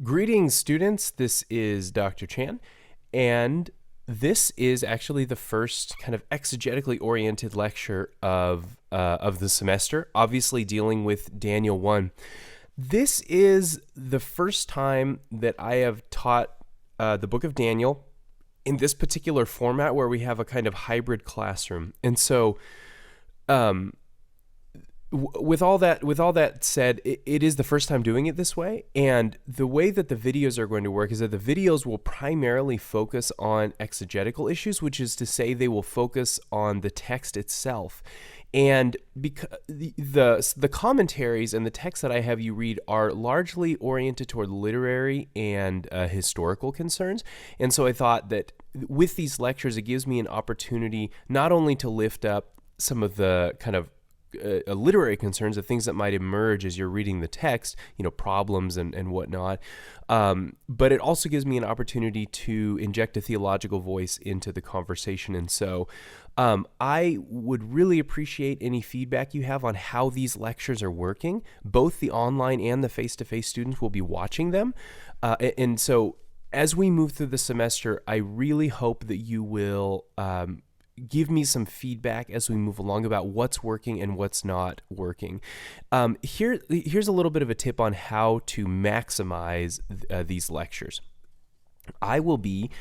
Greetings, students. This is Dr. Chan, and this is actually the first kind of exegetically oriented lecture of the semester, obviously dealing with Daniel 1. This is the first time that I have taught the book of Daniel in this particular format where we have a kind of hybrid classroom. And so, um, with all that said, it is the first time doing it this way, and the way that the videos are going to work is that the videos will primarily focus on exegetical issues, which is to say they will focus on the text itself. And because the commentaries and the text that I have you read are largely oriented toward literary and historical concerns, and so I thought that with these lectures it gives me an opportunity not only to lift up some of the kind of literary concerns, the things that might emerge as you're reading the text, problems and whatnot. But it also gives me an opportunity to inject a theological voice into the conversation. And so I would really appreciate any feedback you have on how these lectures are working. Both the online and the face-to-face students will be watching them. And so as we move through the semester, I really hope that you will give me some feedback as we move along about what's working and what's not working. Here's a little bit of a tip on how to maximize these lectures. I will be,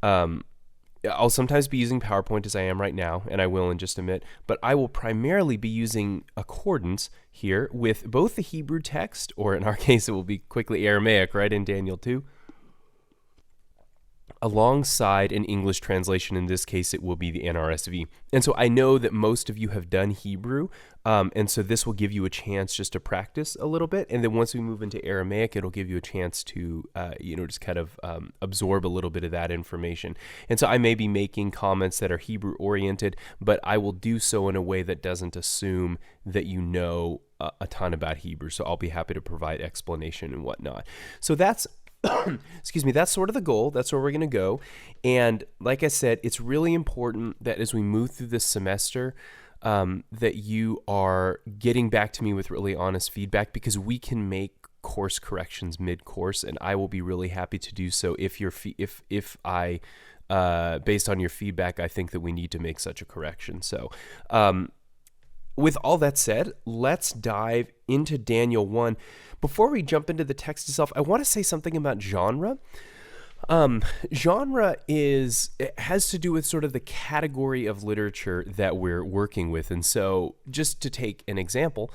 I'll sometimes be using PowerPoint as I am right now, and I will in just a minute, but I will primarily be using accordance here with both the Hebrew text, or in our case, it will be quickly Aramaic, right, in Daniel 2, alongside an English translation. In this case, it will be the NRSV. And so I know that most of you have done Hebrew, and so this will give you a chance just to practice a little bit. And then once we move into Aramaic, it'll give you a chance to, just kind of absorb a little bit of that information. And so I may be making comments that are Hebrew-oriented, but I will do so in a way that doesn't assume that you know a ton about Hebrew. So I'll be happy to provide explanation and whatnot. So that's excuse me, that's sort of the goal. That's where we're going to go. And like I said, it's really important that as we move through this semester, that you are getting back to me with really honest feedback, because we can make course corrections mid-course, and I will be really happy to do so if I based on your feedback, I think that we need to make such a correction. So, with all that said, let's dive into Daniel 1. Before we jump into the text itself, I want to say something about genre. Genre has to do with sort of the category of literature that we're working with. And so just to take an example,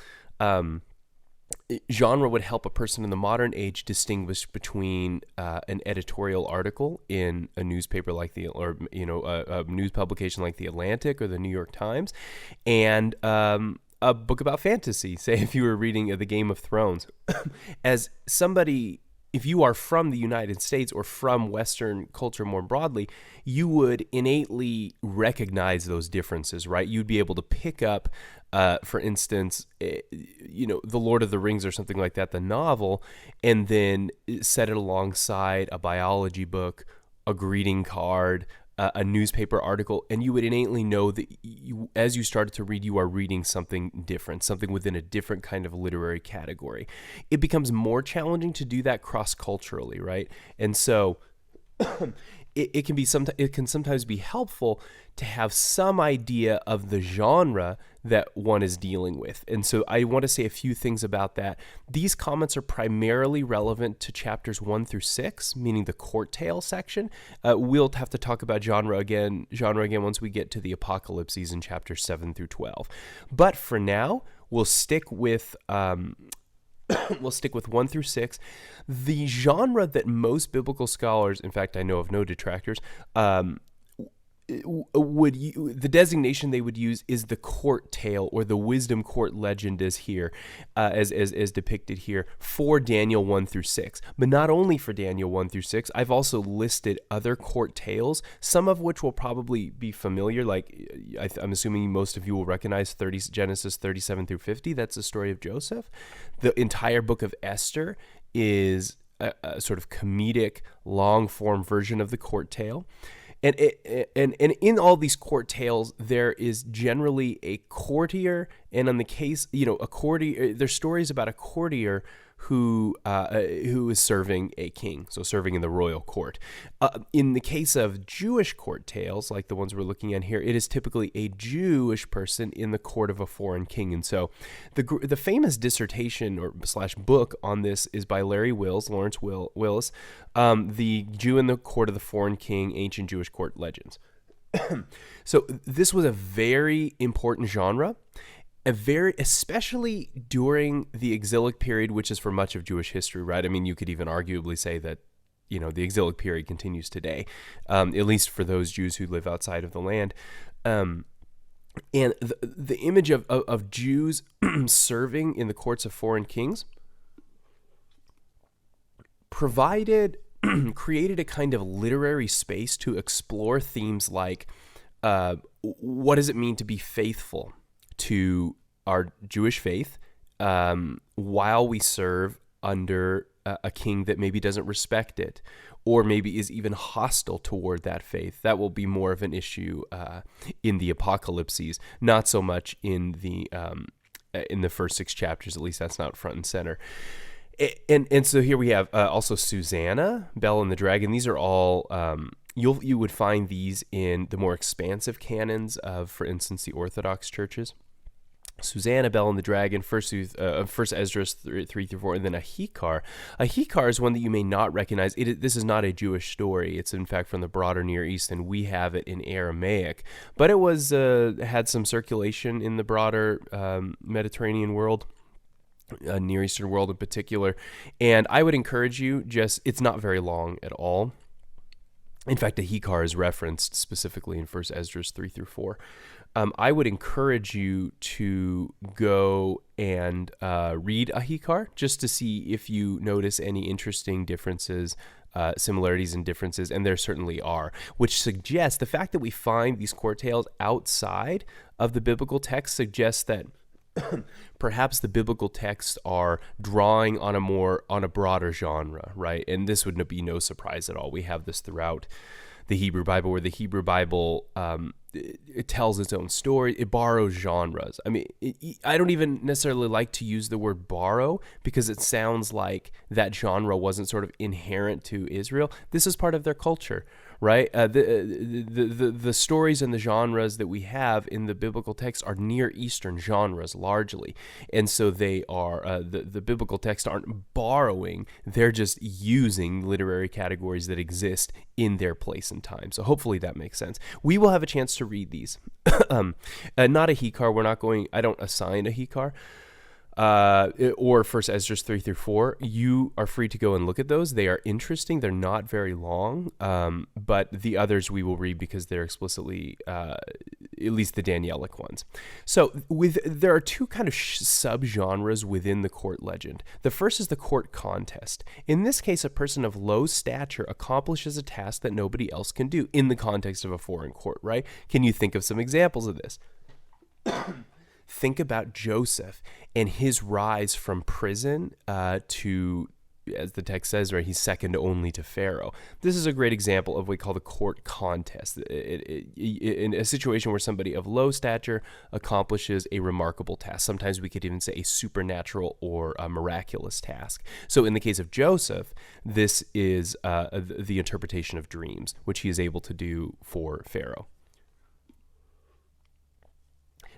genre would help a person in the modern age distinguish between an editorial article in a newspaper like a news publication like the Atlantic or the New York Times, and a book about fantasy. Say if you were reading the Game of Thrones, as somebody. If you are from the United States or from Western culture more broadly, you would innately recognize those differences, right? You'd be able to pick up, for instance, The Lord of the Rings or something like that, the novel, and then set it alongside a biology book, a greeting card, a newspaper article, and you would innately know that as you started to read, you are reading something different, something within a different kind of literary category. It becomes more challenging to do that cross-culturally, right? And so it can sometimes be helpful to have some idea of the genre that one is dealing with. And so I want to say a few things about that. These comments are primarily relevant to chapters 1 through 6, meaning the court tale section. We'll have to talk about genre again once we get to the apocalypses in chapters 7 through 12. But for now, we'll stick with 1 through 6. The genre that most biblical scholars, in fact, I know of no detractors, the designation they would use is the court tale, or the wisdom court legend as depicted here for Daniel 1 through 6. But not only for Daniel 1 through 6, I've also listed other court tales, some of which will probably be familiar, like I'm assuming most of you will recognize Genesis 37 through 50. That's the story of Joseph. The entire book of Esther is a sort of comedic, long-form version of the court tale. And in all these court tales, there is generally a courtier, and in the case, a courtier, there's stories about a courtier who is serving a king, so serving in the royal court. In the case of Jewish court tales, like the ones we're looking at here, it is typically a Jewish person in the court of a foreign king. And so the famous dissertation or slash book on this is by Lawrence Willis, The Jew in the Court of the Foreign King, Ancient Jewish Court Legends. So this was a very important genre, especially during the exilic period, which is for much of Jewish history, right? I mean, you could even arguably say that, the exilic period continues today, at least for those Jews who live outside of the land. And the image of Jews serving in the courts of foreign kings created a kind of literary space to explore themes like what does it mean to be faithful to our Jewish faith while we serve under a king that maybe doesn't respect it, or maybe is even hostile toward that faith. That will be more of an issue in the apocalypses, not so much in the first 6 chapters. At least that's not front and center. And so here we have also Susanna, Bel and the Dragon. These are all you would find these in the more expansive canons of, for instance, the Orthodox churches. Susanna, Bel and the Dragon, first Esdras 3-4, and then Ahikar. Ahikar is one that you may not recognize. This is not a Jewish story. It's in fact from the broader Near East, and we have it in Aramaic. But it was had some circulation in the broader Mediterranean world. Near Eastern world in particular, and I would encourage you, it's not very long at all. In fact, Ahikar is referenced specifically in 1 Esdras 3-4. I would encourage you to go and read Ahikar just to see if you notice any interesting differences, similarities and differences, and there certainly are, which suggests the fact that we find these court tales outside of the biblical text suggests that perhaps the biblical texts are drawing on a broader genre, right? And this would be no surprise at all. We have this throughout the Hebrew Bible, where the Hebrew Bible it tells its own story. It borrows genres. I mean, I don't even necessarily like to use the word borrow because it sounds like that genre wasn't sort of inherent to Israel. This is part of their culture, right? The stories and the genres that we have in the biblical text are Near Eastern genres largely, and so they are the biblical texts aren't borrowing; they're just using literary categories that exist in their place and time. So hopefully that makes sense. We will have a chance to read these. Not Ahikar. We're not going. I don't assign Ahikar. Or First Esdras 3-4. You are free to go and look at those. They are interesting. They're not very long, but the others we will read because they're explicitly, at least the Danielic ones. So there are 2 kind of subgenres within the court legend. The first is the court contest. In this case, a person of low stature accomplishes a task that nobody else can do in the context of a foreign court, right? Can you think of some examples of this? Think about Joseph and his rise from prison to, as the text says, right, he's second only to Pharaoh. This is a great example of what we call the court contest. In a situation where somebody of low stature accomplishes a remarkable task. Sometimes we could even say a supernatural or a miraculous task. So in the case of Joseph, this is the interpretation of dreams, which he is able to do for Pharaoh.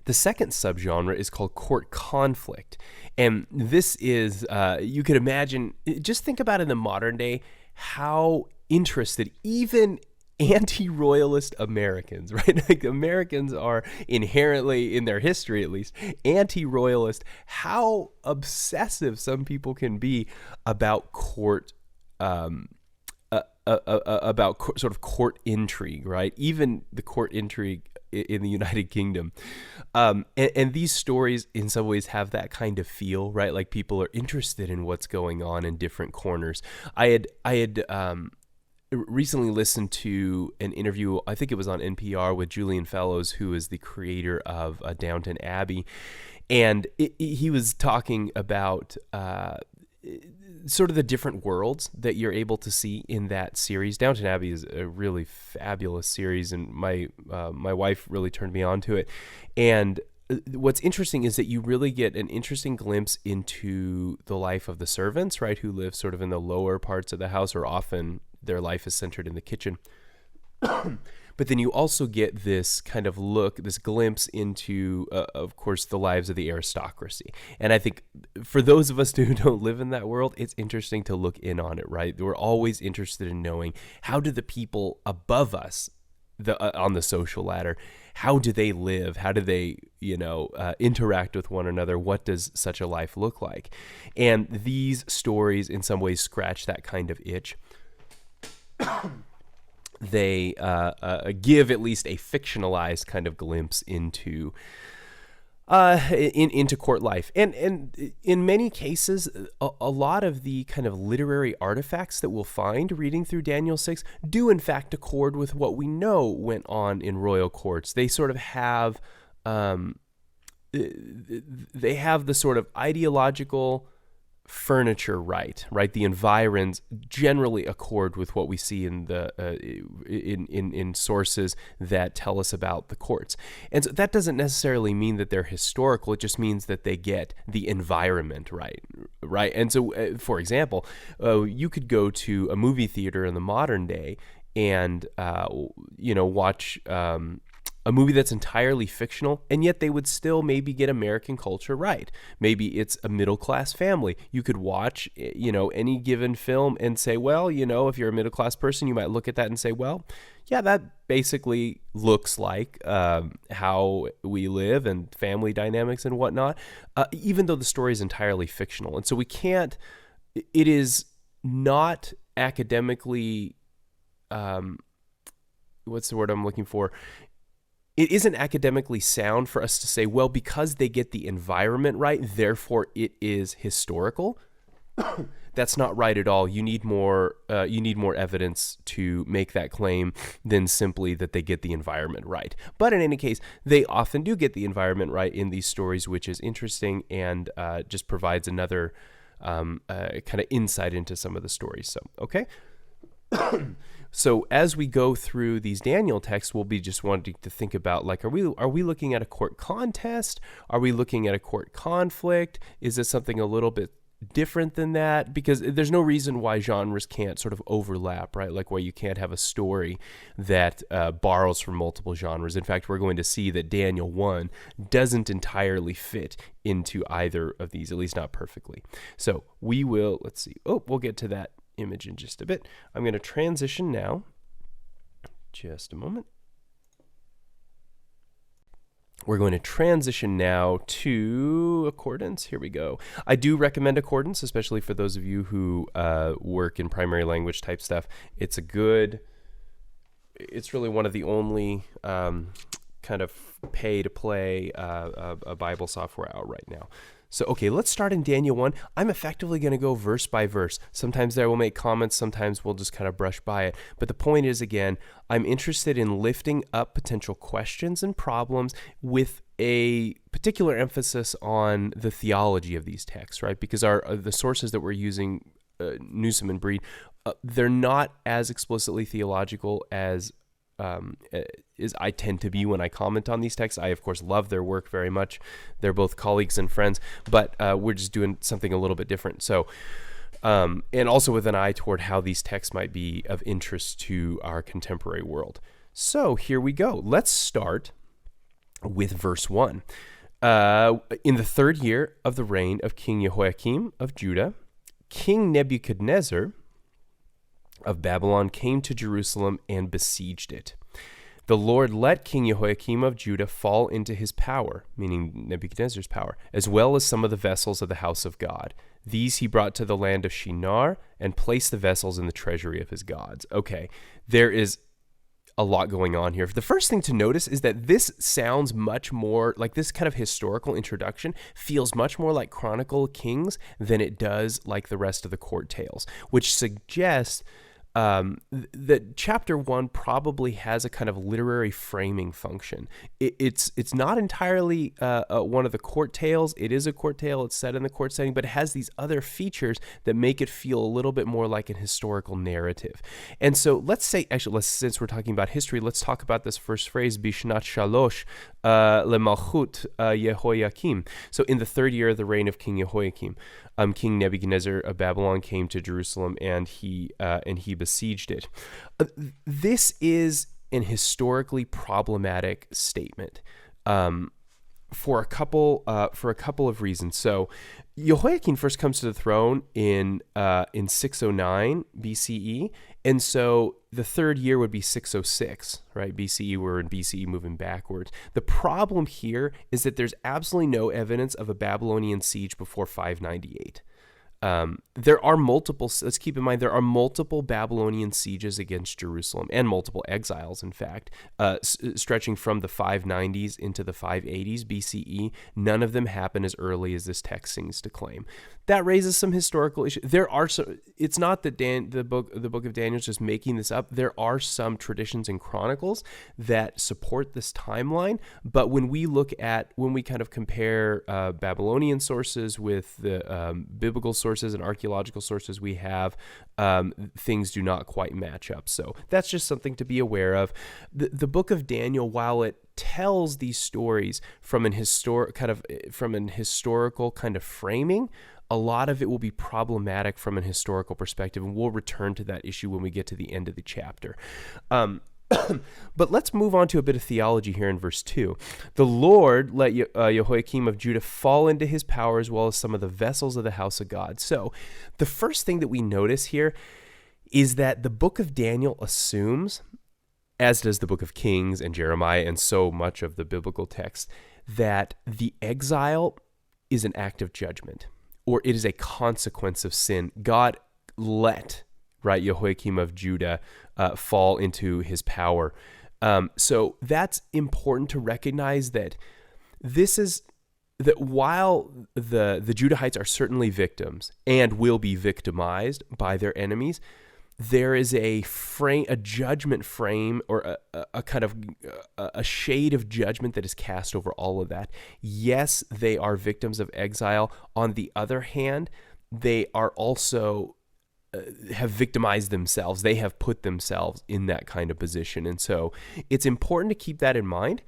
The second subgenre is called court conflict. And this is, you could imagine, just think about in the modern day how interested even anti-royalist Americans, right? Like Americans are inherently, in their history at least, anti-royalist, how obsessive some people can be about court sort of court intrigue, right? Even the court intrigue in the United Kingdom. And these stories in some ways have that kind of feel, right? Like people are interested in what's going on in different corners. I had recently listened to an interview, I think it was on NPR, with Julian Fellows, who is the creator of Downton Abbey. And he was talking about sort of the different worlds that you're able to see in that series. Downton Abbey is a really fabulous series, and my wife really turned me on to it. And what's interesting is that you really get an interesting glimpse into the life of the servants, right, who live sort of in the lower parts of the house, or often their life is centered in the kitchen. But then you also get this kind of look, this glimpse into, of course, the lives of the aristocracy. And I think for those of us who don't live in that world, it's interesting to look in on it, right? We're always interested in knowing, how do the people above us, on the social ladder, how do they live? How do they, interact with one another? What does such a life look like? And these stories, in some ways, scratch that kind of itch. They give at least a fictionalized kind of glimpse into court life, and in many cases, a lot of the kind of literary artifacts that we'll find reading through Daniel 6 do in fact accord with what we know went on in royal courts. They sort of have they have the sort of ideological furniture right. The environs generally accord with what we see in the in sources that tell us about the courts, and so that doesn't necessarily mean that they're historical. It just means that they get the environment right. And so, for example, you could go to a movie theater in the modern day and watch a movie that's entirely fictional, and yet they would still maybe get American culture right. Maybe it's a middle-class family. You could watch, any given film and say, well, if you're a middle-class person, you might look at that and say, well, yeah, that basically looks like how we live and family dynamics and whatnot, even though the story is entirely fictional. And so it is not academically, what's the word I'm looking for? It isn't academically sound for us to say, well, because they get the environment right, therefore it is historical. That's not right at all. You need more evidence to make that claim than simply that they get the environment right. But in any case, they often do get the environment right in these stories, which is interesting and just provides another kind of insight into some of the stories. So, okay. So as we go through these Daniel texts, we'll be just wanting to think about, like, are we looking at a court contest? Are we looking at a court conflict? Is this something a little bit different than that? Because there's no reason why genres can't sort of overlap, right? Like why you can't have a story that borrows from multiple genres. In fact, we're going to see that Daniel 1 doesn't entirely fit into either of these, at least not perfectly. So we'll get to that image in just a bit. I'm going to transition now. Just a moment. We're going to transition now to Accordance. Here we go. I do recommend Accordance, especially for those of you who work in primary language type stuff. It's really one of the only kind of pay-to-play Bible software out right now. So, okay, let's start in Daniel 1. I'm effectively going to go verse by verse. Sometimes I will make comments, sometimes we'll just kind of brush by it. But the point is, again, I'm interested in lifting up potential questions and problems with a particular emphasis on the theology of these texts, right? Because the sources that we're using, Newsom and Breed, they're not as explicitly theological as I tend to be when I comment on these texts. I, of course, love their work very much. They're both colleagues and friends, but we're just doing something a little bit different. So, and also with an eye toward how these texts might be of interest to our contemporary world. So here we go. Let's start with verse 1. In the 3rd year of the reign of King Jehoiakim of Judah, King Nebuchadnezzar of Babylon came to Jerusalem and besieged it. The Lord let King Jehoiakim of Judah fall into his power, meaning Nebuchadnezzar's power, as well as some of the vessels of the house of God. These he brought to the land of Shinar and placed the vessels in the treasury of his gods. Okay, there is a lot going on here. The first thing to notice is that this sounds much more like, this kind of historical introduction feels much more like Chronicle Kings than it does like the rest of the court tales, which suggests that chapter 1 probably has a kind of literary framing function. It's not entirely one of the court tales. It is a court tale. It's set in the court setting, but it has these other features that make it feel a little bit more like an historical narrative. And so since we're talking about history, let's talk about this first phrase, Bishnat Shalosh lemalchut Yehoiakim. So in the third year of the reign of King Yehoiakim, King Nebuchadnezzar of Babylon came to Jerusalem, and he besieged it. This is an historically problematic statement for a couple of reasons. So Jehoiakim first comes to the throne in 609 BCE, and so the third year would be 606, right? BCE, we're in BCE moving backwards. The problem here is that there's absolutely no evidence of a Babylonian siege before 598. There are multiple, let's keep in mind, there are multiple Babylonian sieges against Jerusalem, and multiple exiles, in fact, stretching from the 590s into the 580s BCE. None of them happen as early as this text seems to claim. That raises some historical issues. It's not that the book of Daniel is just making this up. There are some traditions and chronicles that support this timeline, but when we kind of compare Babylonian sources with the biblical sources and archaeological sources we have, things do not quite match up. So that's just something to be aware of. The book of Daniel, while it tells these stories from an historical kind of framing, a lot of it will be problematic from an historical perspective, and we'll return to that issue when we get to the end of the chapter. But let's move on to a bit of theology here in verse 2. The Lord let Jehoiakim of Judah fall into his power, as well as some of the vessels of the house of God. So the first thing that we notice here is that the book of Daniel assumes, as does the book of Kings and Jeremiah and so much of the biblical text, that the exile is an act of judgment, or it is a consequence of sin. God let Jehoiakim of Judah fall into his power. So that's important to recognize, that while the Judahites are certainly victims and will be victimized by their enemies, there is a judgment frame, or a kind of a shade of judgment that is cast over all of that. Yes, they are victims of exile. On the other hand, they are also have victimized themselves. They have put themselves in that kind of position. And so it's important to keep that in mind,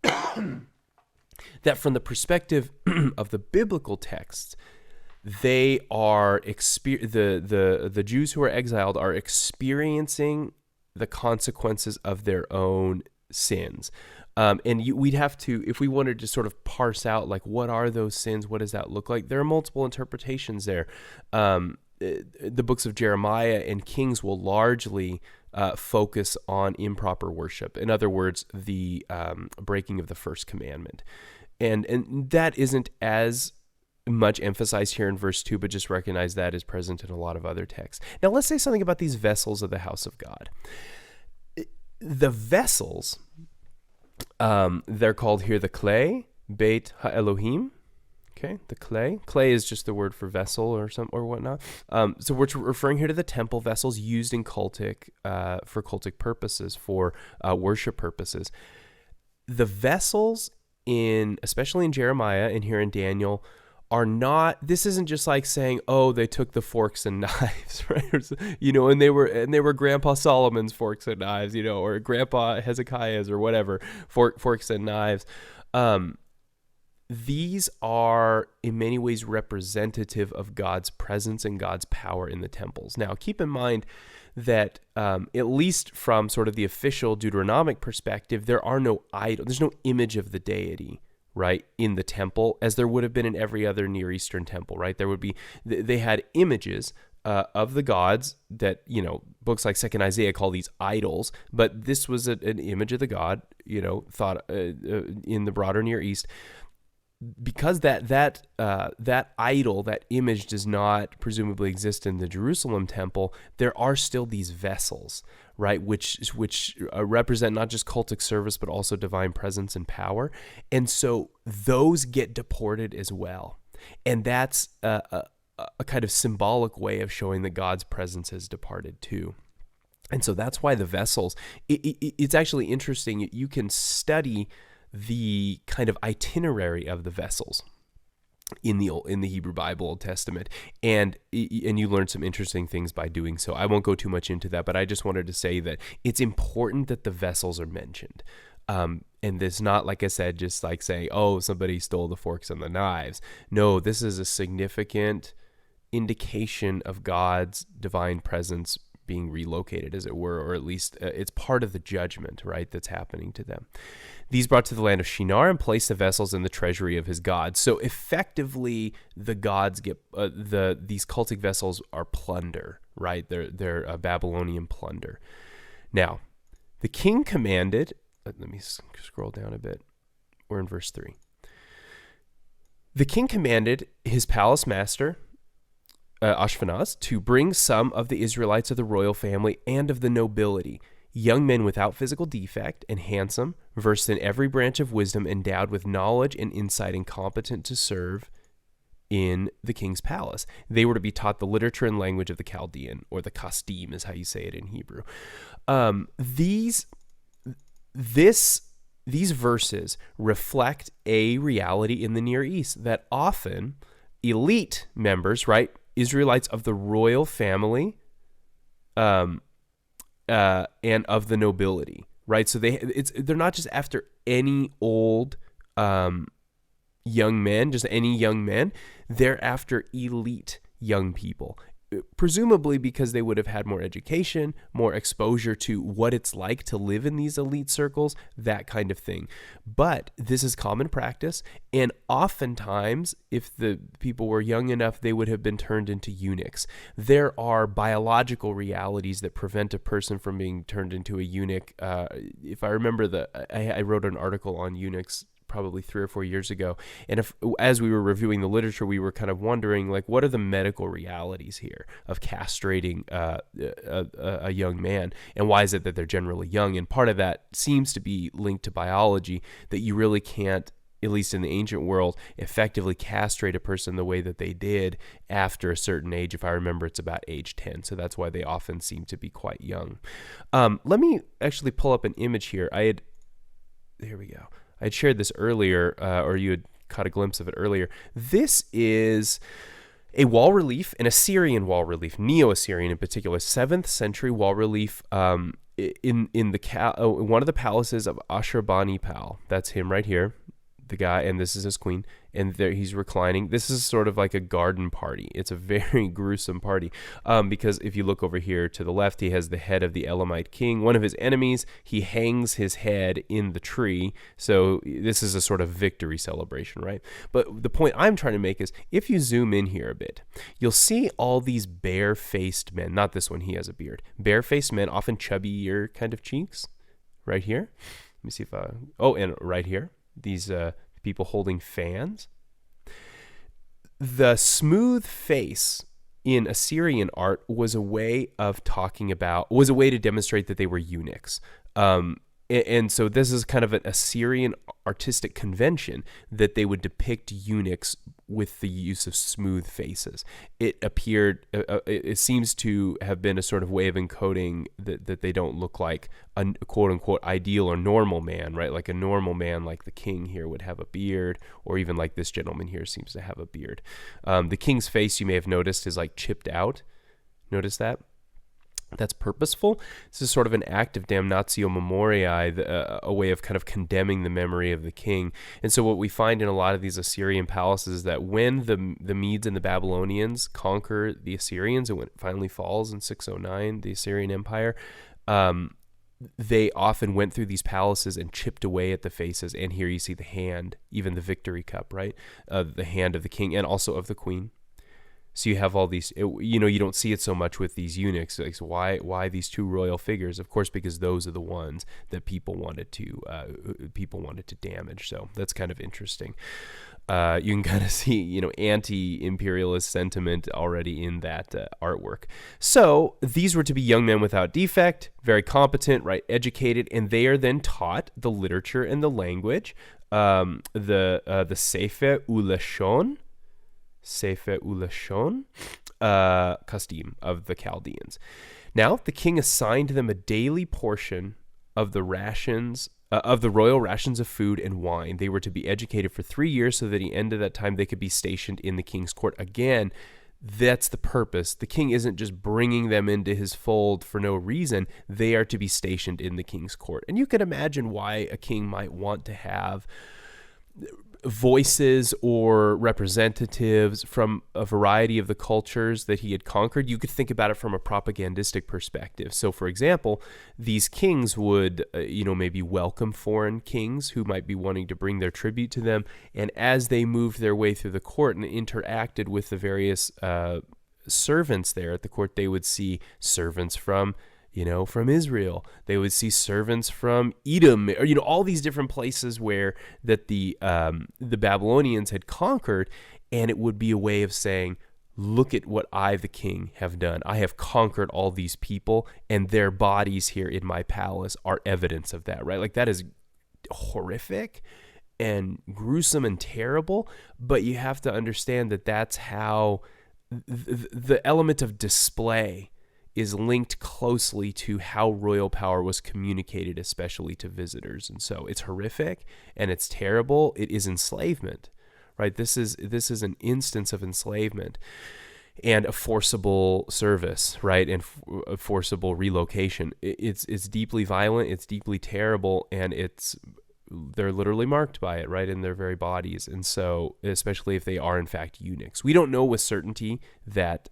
that from the perspective of the biblical texts, they are the Jews who are exiled are experiencing the consequences of their own sins. We'd have to, if we wanted to sort of parse out, like, what are those sins? What does that look like? There are multiple interpretations there. The books of Jeremiah and Kings will largely focus on improper worship. In other words, the breaking of the first commandment. And that isn't as much emphasized here in verse 2, but just recognize that is present in a lot of other texts. Now let's say something about these vessels of the house of God. The vessels, they're called here the clay, Beit HaElohim. Okay, the clay. Clay is just the word for vessel or whatnot. So we're referring here to the temple vessels used in for cultic purposes, for worship purposes. The vessels especially in Jeremiah and here in Daniel, are not. This isn't just like saying, oh, they took the forks and knives, right? And they were Grandpa Solomon's forks and knives, or Grandpa Hezekiah's or whatever forks and knives. These are in many ways representative of God's presence and God's power in the temples. Now, keep in mind that at least from sort of the official Deuteronomic perspective, there are no idol. There's no image of the deity, right, in the temple, as there would have been in every other Near Eastern temple, right? They had images of the gods that, books like 2nd Isaiah call these idols, but this was an image of the god, thought in the broader Near East. Because that idol, that image, does not presumably exist in the Jerusalem temple, there are still these vessels, right, which represent not just cultic service but also divine presence and power, and so those get deported as well, and that's a a kind of symbolic way of showing that God's presence has departed too. And so that's why the vessels, it's actually interesting. You can study the kind of itinerary of the vessels in the Hebrew Bible, Old Testament, and you learn some interesting things by doing so. I won't go too much into that, but I just wanted to say that it's important that the vessels are mentioned. And it's not, like I said, just like saying, oh, somebody stole the forks and the knives. No, this is a significant indication of God's divine presence being relocated, as it were, or at least it's part of the judgment, right, that's happening to them. These brought to the land of Shinar and placed the vessels in the treasury of his gods. So effectively, the gods get these cultic vessels are plunder, right? They're Babylonian plunder. Now, the king commanded. Let me scroll down a bit. We're in verse 3. The king commanded his palace master, Ashpenaz, to bring some of the Israelites of the royal family and of the nobility, young men without physical defect and handsome, versed in every branch of wisdom, endowed with knowledge and insight, and competent to serve in the king's palace. They were to be taught the literature and language of the Chaldean, or the Kasdim is how you say it in Hebrew. These verses reflect a reality in the Near East that often elite members, right, Israelites of the royal family, and of the nobility, right? So they're not just after any old young men, just any young men. They're after elite young people, presumably because they would have had more education, more exposure to what it's like to live in these elite circles, that kind of thing. But this is common practice, and oftentimes, if the people were young enough, they would have been turned into eunuchs. There are biological realities that prevent a person from being turned into a eunuch. If I remember, I wrote an article on eunuchs probably 3 or 4 years ago. And as we were reviewing the literature, we were kind of wondering, like, what are the medical realities here of castrating a young man? And why is it that they're generally young? And part of that seems to be linked to biology, that you really can't, at least in the ancient world, effectively castrate a person the way that they did after a certain age. If I remember, it's about age 10. So that's why they often seem to be quite young. Let me actually pull up an image here. Here we go. I had shared this earlier, or you had caught a glimpse of it earlier. This is a wall relief, an Assyrian wall relief, Neo-Assyrian in particular, 7th century wall relief in one of the palaces of Ashurbanipal. That's him right here, the guy, and this is his queen, and there he's reclining. This is sort of like a garden party. It's a very gruesome party, because if you look over here to the left, he has the head of the Elamite king, one of his enemies. He hangs his head in the tree, so this is a sort of victory celebration, right? But the point I'm trying to make is, if you zoom in here a bit, you'll see all these bare-faced men. Not this one, he has a beard. Bare-faced men, often chubbier kind of cheeks, right here. Let me see if and right here, these people holding fans. The smooth face in Assyrian art was a way to demonstrate that they were eunuchs. And so this is kind of an Assyrian artistic convention that they would depict eunuchs with the use of smooth faces. It seems to have been a sort of way of encoding that they don't look like a quote-unquote ideal or normal man, right? Like a normal man, like the king here, would have a beard, or even like this gentleman here seems to have a beard. The king's face, you may have noticed, is like chipped out. Notice that? That's purposeful. This is sort of an act of damnatio memoriae, a way of kind of condemning the memory of the king. And so what we find in a lot of these Assyrian palaces is that when the Medes and the Babylonians conquer the Assyrians, and when it finally falls in 609, the Assyrian Empire, they often went through these palaces and chipped away at the faces. And here you see the hand, even the victory cup, right? The hand of the king and also of the queen. So you have all these, you don't see it so much with these eunuchs. Like, so why these two royal figures? Of course, because those are the ones that people wanted to damage. So that's kind of interesting. You can kind of see, anti-imperialist sentiment already in that artwork. So these were to be young men without defect, very competent, right, educated, and they are then taught the literature and the language, the Sefer Ulashon, Sefer Ulashon, Kasdim of the Chaldeans. Now the king assigned them a daily portion of the rations of the royal rations of food and wine. They were to be educated for 3 years, so that at the end of that time they could be stationed in the king's court. Again, that's the purpose. The king isn't just bringing them into his fold for no reason. They are to be stationed in the king's court. And you can imagine why a king might want to have voices or representatives from a variety of the cultures that he had conquered. You could think about it from a propagandistic perspective. So, for example, these kings would, maybe welcome foreign kings who might be wanting to bring their tribute to them. And as they moved their way through the court and interacted with the various servants there at the court, they would see servants from Israel. They would see servants from Edom, or all these different places where that the Babylonians had conquered, and it would be a way of saying, look at what I, the king, have done. I have conquered all these people, and their bodies here in my palace are evidence of that, right? Like, that is horrific and gruesome and terrible, but you have to understand that that's how the element of display is linked closely to how royal power was communicated, especially to visitors. And so it's horrific and it's terrible. It is enslavement, right? This is an instance of enslavement and a forcible service, right? And a forcible relocation. It's deeply violent. It's deeply terrible, and they're literally marked by it, right, in their very bodies. And so, especially if they are in fact eunuchs, we don't know with certainty that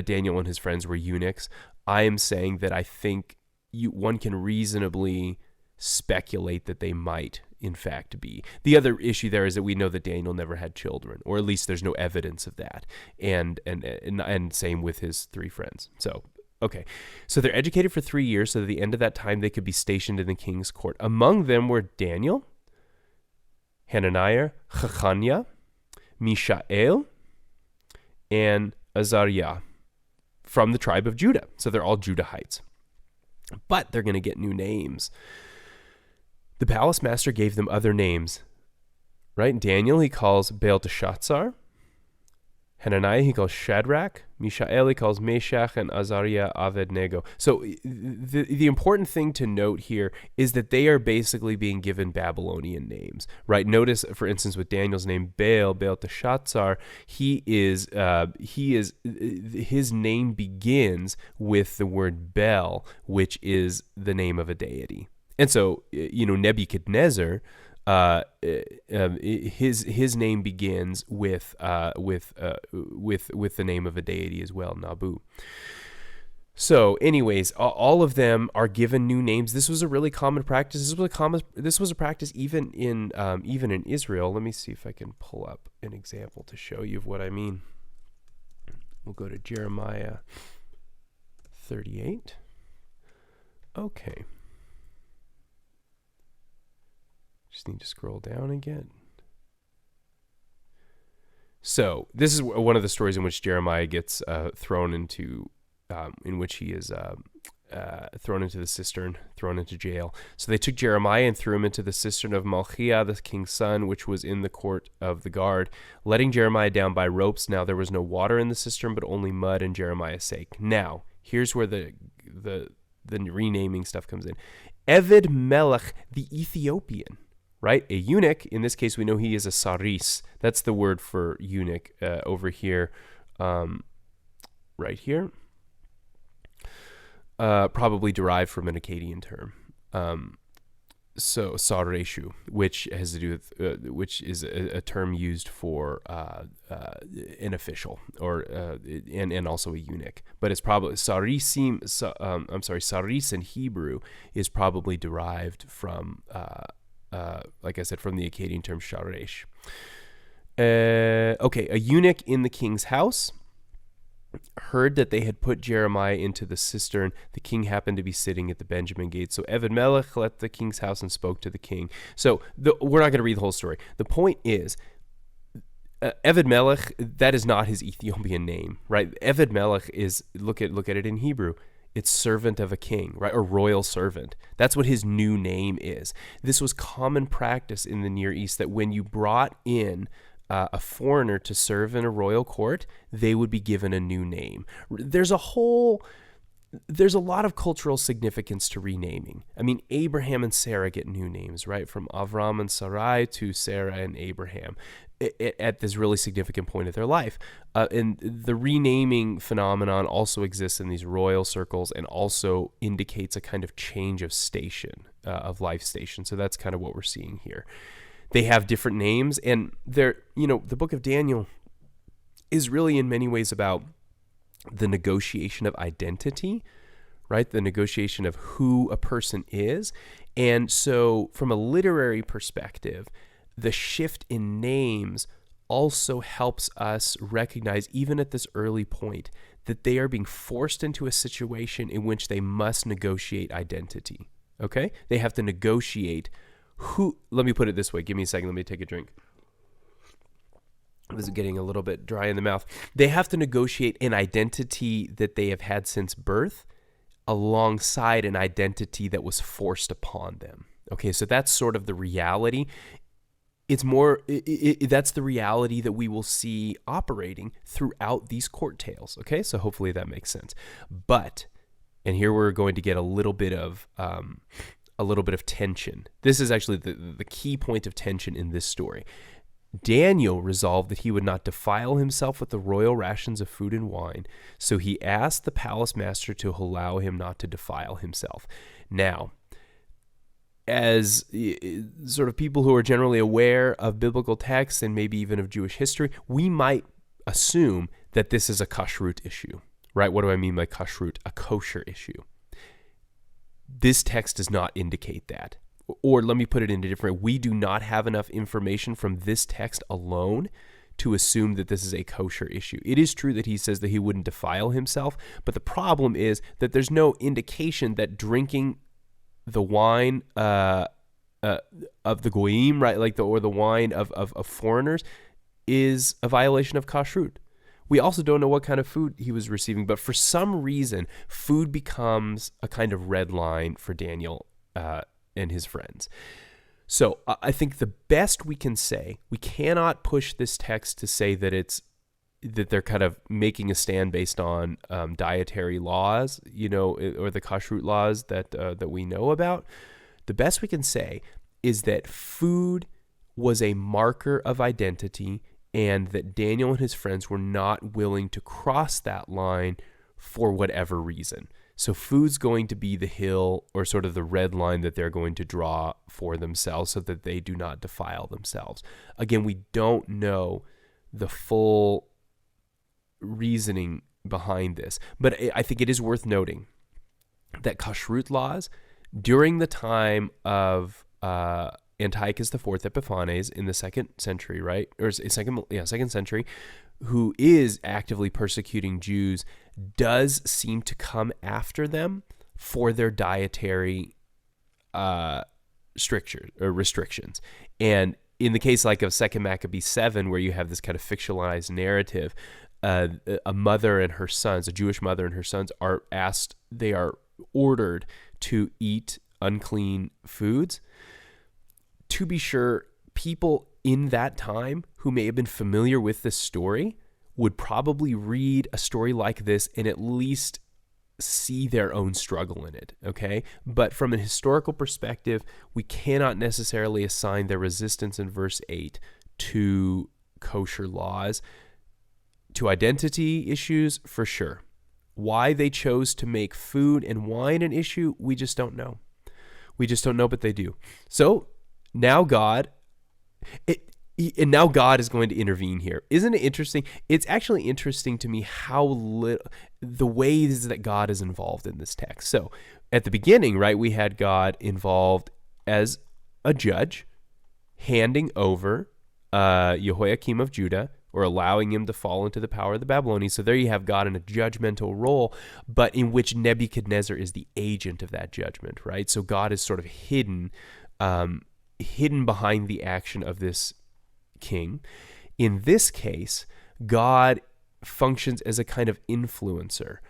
Daniel and his friends were eunuchs. I am saying that I think one can reasonably speculate that they might in fact be. The other issue there is that we know that Daniel never had children, or at least there's no evidence of that. And same with his 3 friends. So, okay. So they're educated for 3 years, so at the end of that time they could be stationed in the king's court. Among them were Daniel, Hananiah, Chechaniah, Mishael, and Azariah, from the tribe of Judah. So they're all Judahites. But they're going to get new names. The palace master gave them other names, right? Daniel he calls Belteshazzar. Hananiah he calls Shadrach. Mishael he calls Meshach, and Azariah Abednego. So the important thing to note here is that they are basically being given Babylonian names, right? Notice, for instance, with Daniel's name Belteshazzar, his name begins with the word Bel, which is the name of a deity. And so, Nebuchadnezzar, his name begins with the name of a deity as well, Nabu. So, anyways, all of them are given new names. This was a really common practice. This was a practice even in Israel. Let me see if I can pull up an example to show you of what I mean. We'll go to Jeremiah 38. Okay. Just need to scroll down again. So this is one of the stories in which Jeremiah gets thrown into, in which he is thrown into the cistern, thrown into jail. So they took Jeremiah and threw him into the cistern of Malchiah, the king's son, which was in the court of the guard, letting Jeremiah down by ropes. Now there was no water in the cistern, but only mud, and Jeremiah's sake. Now here's where the renaming stuff comes in. Eved Melech the Ethiopian. Right? A eunuch, in this case, we know he is a saris. That's the word for eunuch over here, right here. Probably derived from an Akkadian term. So sareshu, which has to do with, which is a term used for an official, or and also a eunuch. But it's probably saris in Hebrew is probably derived from like I said, from the Akkadian term sharesh. Okay, a eunuch in the king's house heard that they had put Jeremiah into the cistern. The king happened to be sitting at the Benjamin gate. So Eved Melech left the king's house and spoke to the king. So we're not going to read the whole story. The point is, Eved Melech, that is not his Ethiopian name, right? Eved Melech is, look at it in Hebrew. It's servant of a king, right? Or royal servant. That's what his new name is. This was common practice in the Near East, that when you brought in a foreigner to serve in a royal court, they would be given a new name. There's a lot of cultural significance to renaming. I mean, Abraham and Sarah get new names, right? From Avram and Sarai to Sarah and Abraham at this really significant point of their life. And the renaming phenomenon also exists in these royal circles and also indicates a kind of change of station, of life station. So that's kind of what we're seeing here. They have different names, and the book of Daniel is really in many ways about the negotiation of identity, right? The negotiation of who a person is. And so from a literary perspective, the shift in names also helps us recognize, even at this early point, that they are being forced into a situation in which they must negotiate identity, okay? They have to negotiate let me put it this way. Give me a second. Let me take a drink. This is getting a little bit dry in the mouth. They have to negotiate an identity that they have had since birth alongside an identity that was forced upon them. Okay, so that's sort of the reality. It's more, that's the reality that we will see operating throughout these court tales. Okay, so hopefully that makes sense. But, and here we're going to get a little bit of tension. This is actually the key point of tension in this story. Daniel resolved that he would not defile himself with the royal rations of food and wine, so he asked the palace master to allow him not to defile himself. Now, as sort of people who are generally aware of biblical texts and maybe even of Jewish history, we might assume that this is a kashrut issue, right? What do I mean by kashrut? A kosher issue. This text does not indicate that. Or let me put it in a different way. We do not have enough information from this text alone to assume that this is a kosher issue. It is true that he says that he wouldn't defile himself, but the problem is that there's no indication that drinking the wine of the goyim, right, or the wine of foreigners, is a violation of kashrut. We also don't know what kind of food he was receiving, but for some reason, food becomes a kind of red line for Daniel and his friends. So I think the best we can say, we cannot push this text to say that they're kind of making a stand based on dietary laws, or the kashrut laws that we know about. The best we can say is that food was a marker of identity, and that Daniel and his friends were not willing to cross that line for whatever reason. So food's going to be the hill, or sort of the red line that they're going to draw for themselves so that they do not defile themselves. Again, we don't know the full reasoning behind this, but I think it is worth noting that kashrut laws during the time of Antiochus IV Epiphanes in the 2nd century, right? Or second century, who is actively persecuting Jews, does seem to come after them for their dietary strictures or restrictions. And in the case like of 2 Maccabees 7, where you have this kind of fictionalized narrative, a mother and her sons, a Jewish mother and her sons, they are ordered to eat unclean foods. To be sure, people in that time who may have been familiar with this story would probably read a story like this and at least see their own struggle in it, okay? But from a historical perspective, we cannot necessarily assign their resistance in verse 8 to kosher laws. To identity issues, for sure. Why they chose to make food and wine an issue, we just don't know. We just don't know, but they do. So now God is going to intervene here. Isn't it interesting? It's actually interesting to me how the ways that God is involved in this text. So at the beginning, right, we had God involved as a judge, handing over Jehoiakim of Judah, or allowing him to fall into the power of the Babylonians. So there you have God in a judgmental role, but in which Nebuchadnezzar is the agent of that judgment, right? So God is sort of hidden behind the action of this king. In this case, God functions as a kind of influencer,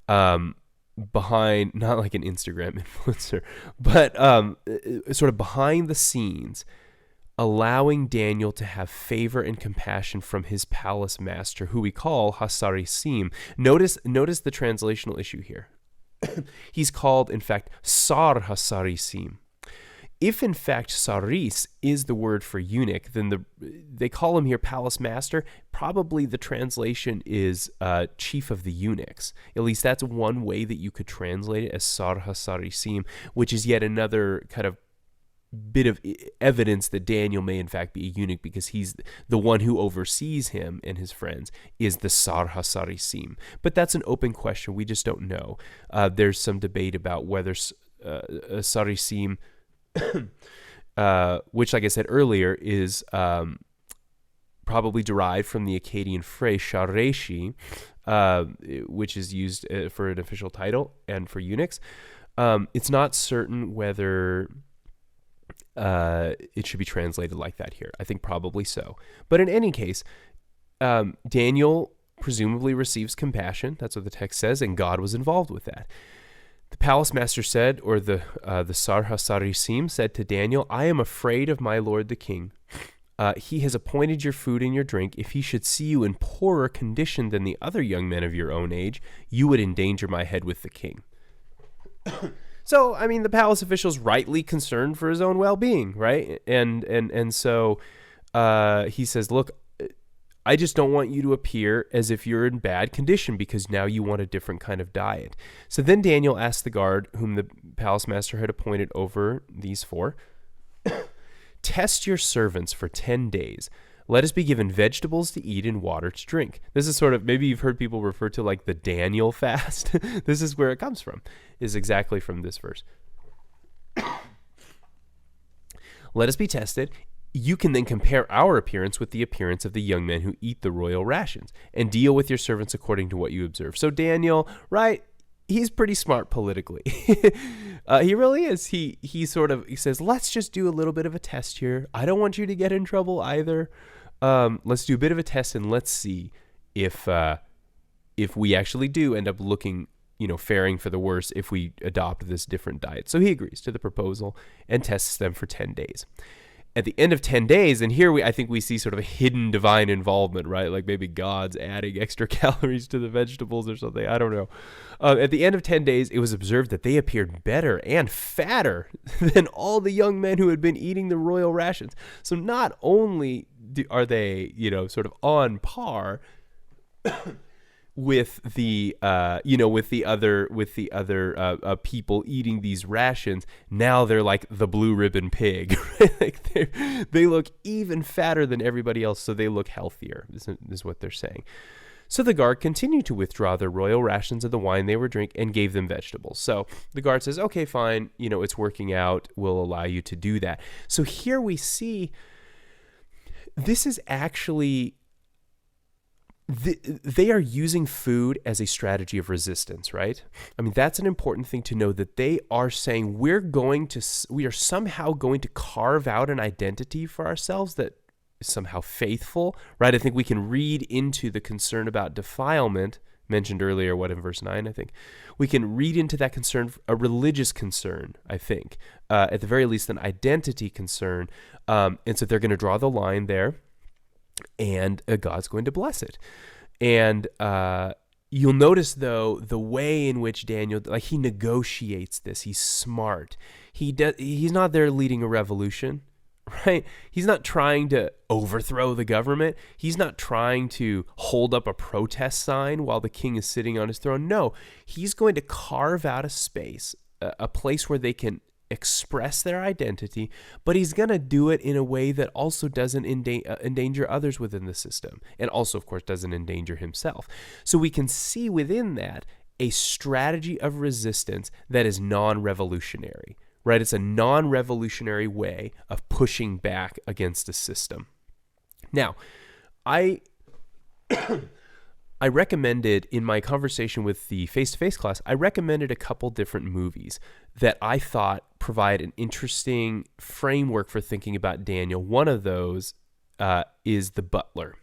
behind, not like an Instagram influencer, but sort of behind the scenes, allowing Daniel to have favor and compassion from his palace master, who we call Hasarisim. Notice the translational issue here. He's called, in fact, Sar Hasarisim. If, in fact, Saris is the word for eunuch, then they call him here palace master. Probably the translation is chief of the eunuchs. At least that's one way that you could translate it, as Sar Hasarisim, which is yet another kind of bit of evidence that Daniel may in fact be a eunuch, because he's the one who oversees him and his friends is the Sar Hasarisim. But that's an open question. We just don't know. There's some debate about whether Sarisim, which, like I said earlier, is probably derived from the Akkadian phrase shareshi, which is used for an official title and for eunuchs. It's not certain whether it should be translated like that here. I think probably so. But in any case, Daniel presumably receives compassion. That's what the text says, and God was involved with that. The palace master said, or the Sar Hasarisim said to Daniel, I am afraid of my lord the king. He has appointed your food and your drink. If he should see you in poorer condition than the other young men of your own age, you would endanger my head with the king. So, I mean, the palace official's rightly concerned for his own well-being, right? And so he says, look, I just don't want you to appear as if you're in bad condition, because now you want a different kind of diet. So then Daniel asked the guard, whom the palace master had appointed over these four, test your servants for 10 days. Let us be given vegetables to eat and water to drink. This is sort of, maybe you've heard people refer to like the Daniel fast. This is where it comes from, is exactly from this verse. Let us be tested. You can then compare our appearance with the appearance of the young men who eat the royal rations, and deal with your servants according to what you observe. So Daniel, right, he's pretty smart politically. He really is. He says, let's just do a little bit of a test here. I don't want you to get in trouble either. Let's do a bit of a test, and let's see if we actually do end up looking, faring for the worse if we adopt this different diet. So he agrees to the proposal and tests them for 10 days. At the end of 10 days, and here I think we see sort of a hidden divine involvement, right? Like maybe God's adding extra calories to the vegetables or something. I don't know. At the end of 10 days, it was observed that they appeared better and fatter than all the young men who had been eating the royal rations. So not only are they, sort of on par with the other people eating these rations, now they're like the blue ribbon pig. Right? Like they look even fatter than everybody else, so they look healthier. This is what they're saying. So the guard continued to withdraw their royal rations of the wine they were drinking and gave them vegetables. So the guard says, okay, fine, it's working out. We'll allow you to do that. So here we see this is actually, they are using food as a strategy of resistance, right? I mean, that's an important thing to know, that they are saying we are somehow going to carve out an identity for ourselves that is somehow faithful, right? I think we can read into the concern about defilement mentioned earlier, in verse 9, I think. We can read into that concern a religious concern, I think, at the very least an identity concern. And so they're going to draw the line there, and God's going to bless it. And you'll notice, though, the way in which Daniel, he negotiates this. He's smart. He's not there leading a revolution, right? He's not trying to overthrow the government. He's not trying to hold up a protest sign while the king is sitting on his throne. No, he's going to carve out a space, a place where they can express their identity, but he's going to do it in a way that also doesn't endanger others within the system, and also, of course, doesn't endanger himself. So we can see within that a strategy of resistance that is non-revolutionary, right? It's a non-revolutionary way of pushing back against a system. Now, I recommended in my conversation with the face-to-face class, I recommended a couple different movies that I thought provide an interesting framework for thinking about Daniel. One of those is The Butler.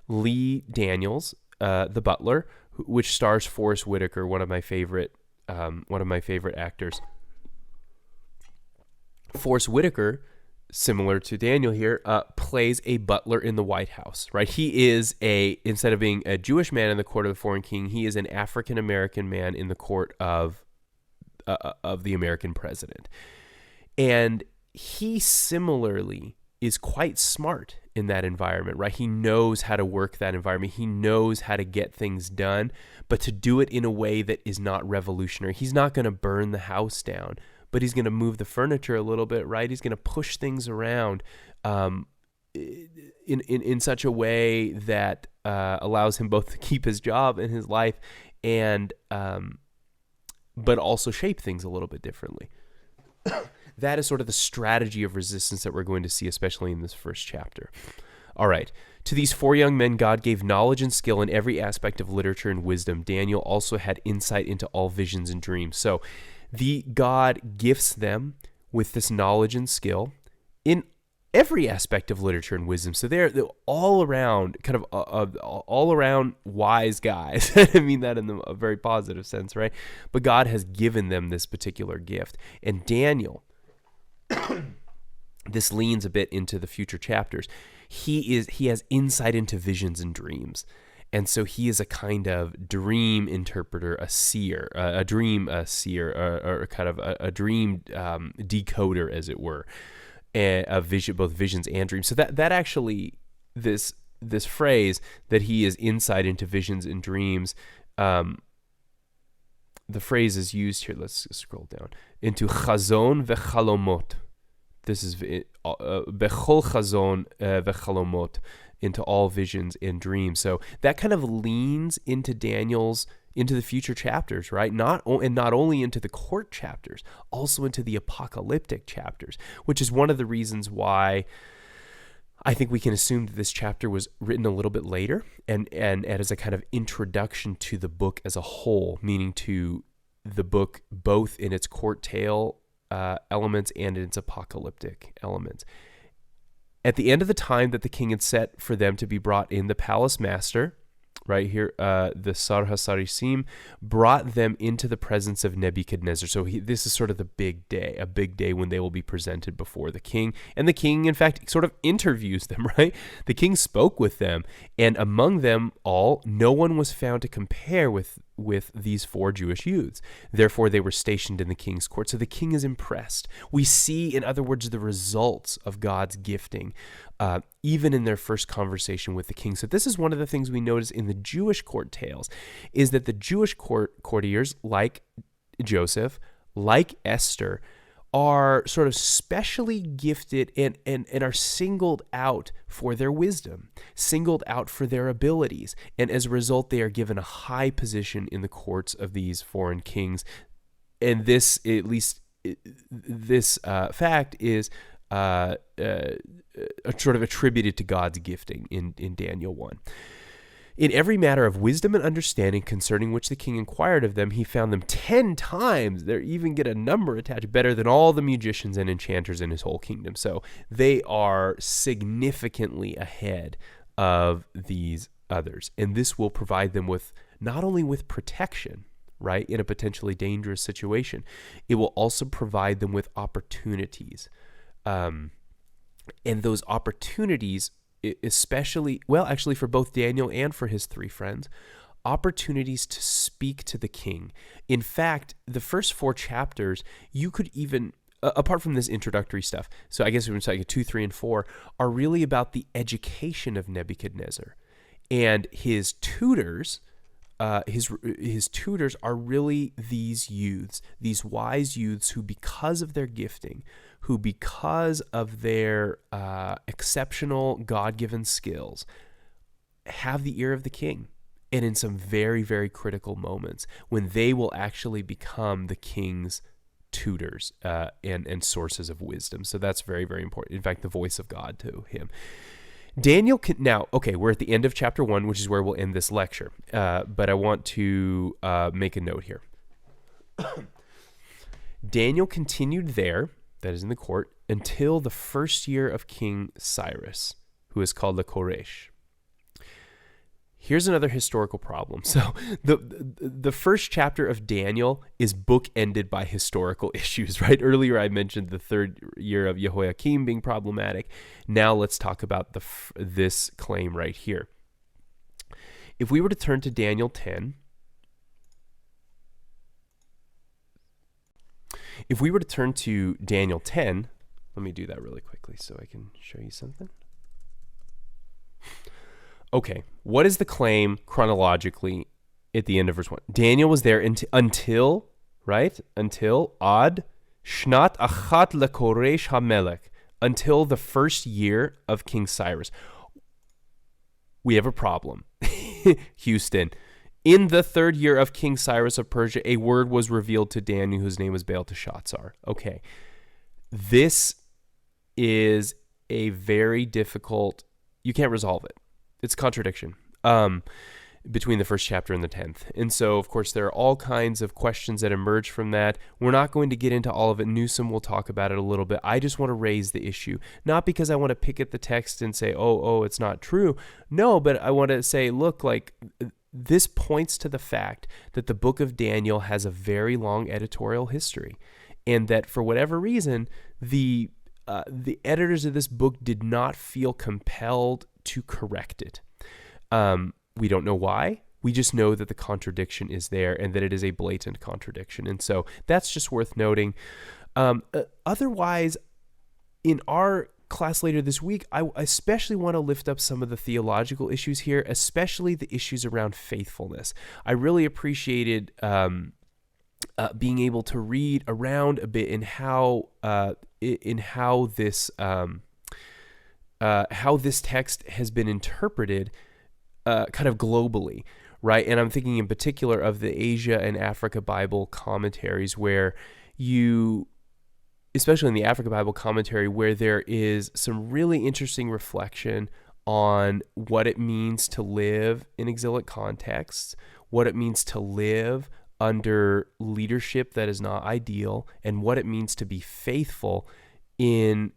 Lee Daniels, The Butler, which stars Forrest Whitaker, one of my favorite actors. Forrest Whitaker similar to Daniel here, plays a butler in the White House, right? He is instead of being a Jewish man in the court of the foreign king, he is an African American man in the court of the American president. And he similarly is quite smart in that environment, right? He knows how to work that environment. He knows how to get things done, but to do it in a way that is not revolutionary. He's not going to burn the house down, but he's going to move the furniture a little bit, right? He's going to push things around in such a way that allows him both to keep his job and his life, and but also shape things a little bit differently. That is sort of the strategy of resistance that we're going to see, especially in this first chapter. All right. To these 4 young men, God gave knowledge and skill in every aspect of literature and wisdom. Daniel also had insight into all visions and dreams. So God gifts them with this knowledge and skill in every aspect of literature and wisdom. So they're all around, kind of all around wise guys. I mean that in a very positive sense, right? But God has given them this particular gift. And Daniel, this leans a bit into the future chapters. He has insight into visions and dreams. And so he is a kind of dream interpreter, a seer, a dream seer, or kind of a dream decoder, as it were, a vision, both visions and dreams. So that actually, this phrase that he is insight into visions and dreams, the phrase is used here. Let's scroll down into chazon vechalomot. This is bechol chazon vechalomot, into all visions and dreams. So that kind of leans into into the future chapters, right? Not only into the court chapters, also into the apocalyptic chapters, which is one of the reasons why I think we can assume that this chapter was written a little bit later and as a kind of introduction to the book as a whole, meaning to the book both in its court tale elements and in its apocalyptic elements. At the end of the time that the king had set for them to be brought in, the palace master, right here, the Sarhasarisim, brought them into the presence of Nebuchadnezzar. So this is sort of the big day, a big day when they will be presented before the king. And the king, in fact, sort of interviews them, right? The king spoke with them, and among them all, no one was found to compare with these 4 Jewish youths. Therefore, they were stationed in the king's court. So the king is impressed. We see, in other words, the results of God's gifting, even in their first conversation with the king. So this is one of the things we notice in the Jewish court tales, is that the Jewish courtiers, like Joseph, like Esther, are sort of specially gifted and are singled out for their wisdom, singled out for their abilities. And as a result, they are given a high position in the courts of these foreign kings. And this, at least this fact, is sort of attributed to God's gifting in Daniel 1. In every matter of wisdom and understanding concerning which the king inquired of them, he found them 10 times, they even get a number attached, better than all the magicians and enchanters in his whole kingdom. So they are significantly ahead of these others. And this will provide them with not only with protection, right, in a potentially dangerous situation, it will also provide them with opportunities. And those opportunities, especially, well, actually for both Daniel and for his 3 friends, opportunities to speak to the king. In fact, the first 4 chapters, you could even, apart from this introductory stuff, so I guess we're talking 2, 3, and 4, are really about the education of Nebuchadnezzar. And his tutors, his tutors are really these youths, these wise youths who, because of their gifting, who because of their exceptional God-given skills, have the ear of the king. And in some very, very critical moments, when they will actually become the king's tutors and sources of wisdom. So that's very, very important. In fact, the voice of God to him. Daniel can now, okay, we're at the end of chapter 1, which is where we'll end this lecture. But I want to make a note here. Daniel continued there, that is in the court, until the first year of King Cyrus, who is called the Koresh. Here's another historical problem. So the first chapter of Daniel is bookended by historical issues, right? Earlier I mentioned the third year of Jehoiakim being problematic. Now let's talk about this claim right here. If we were to turn to Daniel 10, let me do that really quickly so I can show you something. Okay, what is the claim chronologically at the end of verse 1? Daniel was there until Ad Shnat Achat LeKoresh HaMelech, until the first year of King Cyrus. We have a problem. Houston. In the third year of King Cyrus of Persia, a word was revealed to Daniel whose name was Belteshazzar. Okay, this is a very difficult, you can't resolve it. It's a contradiction between the first chapter and the 10th. And so, of course, there are all kinds of questions that emerge from that. We're not going to get into all of it. Newsom will talk about it a little bit. I just want to raise the issue, not because I want to pick at the text and say, oh, it's not true. No, but I want to say, look, like, this points to the fact that the book of Daniel has a very long editorial history, and that for whatever reason, the editors of this book did not feel compelled to correct it. We don't know why. We just know that the contradiction is there and that it is a blatant contradiction. And so that's just worth noting. Otherwise, in our class later this week, I especially want to lift up some of the theological issues here, especially the issues around faithfulness. I really appreciated being able to read around a bit in how this text has been interpreted kind of globally, right? And I'm thinking in particular of the Asia and Africa Bible commentaries, where especially in the Africa Bible commentary, where there is some really interesting reflection on what it means to live in exilic contexts, what it means to live under leadership that is not ideal, and what it means to be faithful in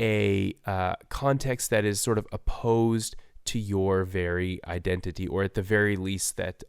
a context that is sort of opposed to your very identity, or at the very least that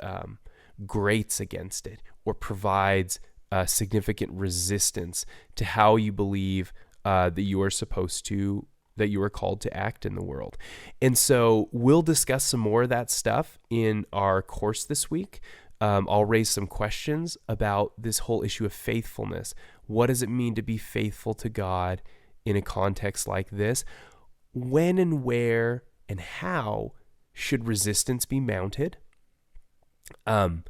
grates against it or provides significant resistance to how you believe that you are called to act in the world. And so we'll discuss some more of that stuff in our course this week. I'll raise some questions about this whole issue of faithfulness. What does it mean to be faithful to God in a context like this? When and where and how should resistance be mounted? And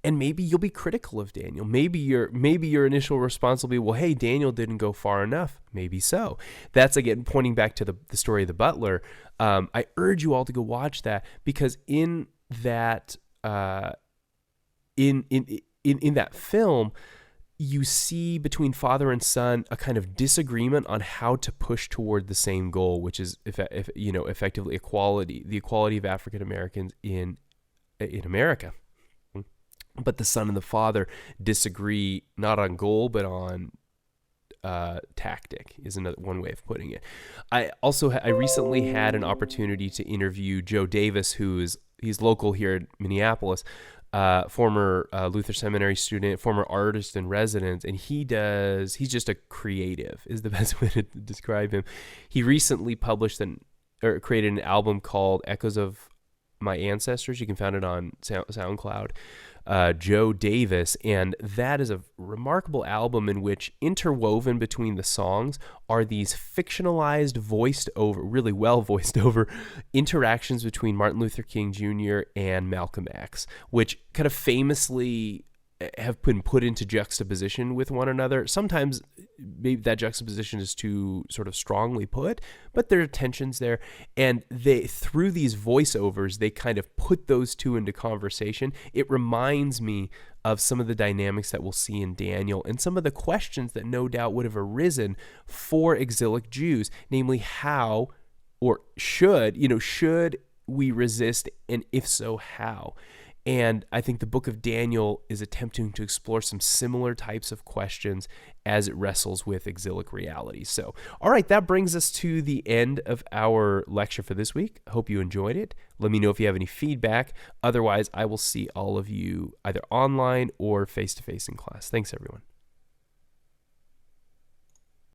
maybe you'll be critical of Daniel. Maybe your initial response will be, well, hey, Daniel didn't go far enough. Maybe so. That's, again, pointing back to the story of the butler. I urge you all to go watch that, because in that in that film, you see between father and son a kind of disagreement on how to push toward the same goal, which is effectively equality, the equality of African Americans in America. But the son and the father disagree not on goal but on tactic, is one way of putting it. I recently had an opportunity to interview Joe Davis, he's local here in Minneapolis. Former Luther Seminary student, former artist in residence, and he's just a creative, is the best way to describe him. He recently created an album called Echoes of My Ancestors. You can find it on SoundCloud. Joe Davis, and that is a remarkable album in which interwoven between the songs are these fictionalized, really well voiced over interactions between Martin Luther King Jr. and Malcolm X, which kind of famously have been put into juxtaposition with one another. Sometimes maybe that juxtaposition is too sort of strongly put, but there are tensions there. And through these voiceovers, they kind of put those two into conversation. It reminds me of some of the dynamics that we'll see in Daniel and some of the questions that no doubt would have arisen for exilic Jews, namely how, or should we resist, and if so, how? And I think the book of Daniel is attempting to explore some similar types of questions as it wrestles with exilic reality. So, all right, that brings us to the end of our lecture for this week. I hope you enjoyed it. Let me know if you have any feedback. Otherwise, I will see all of you either online or face-to-face in class. Thanks, everyone.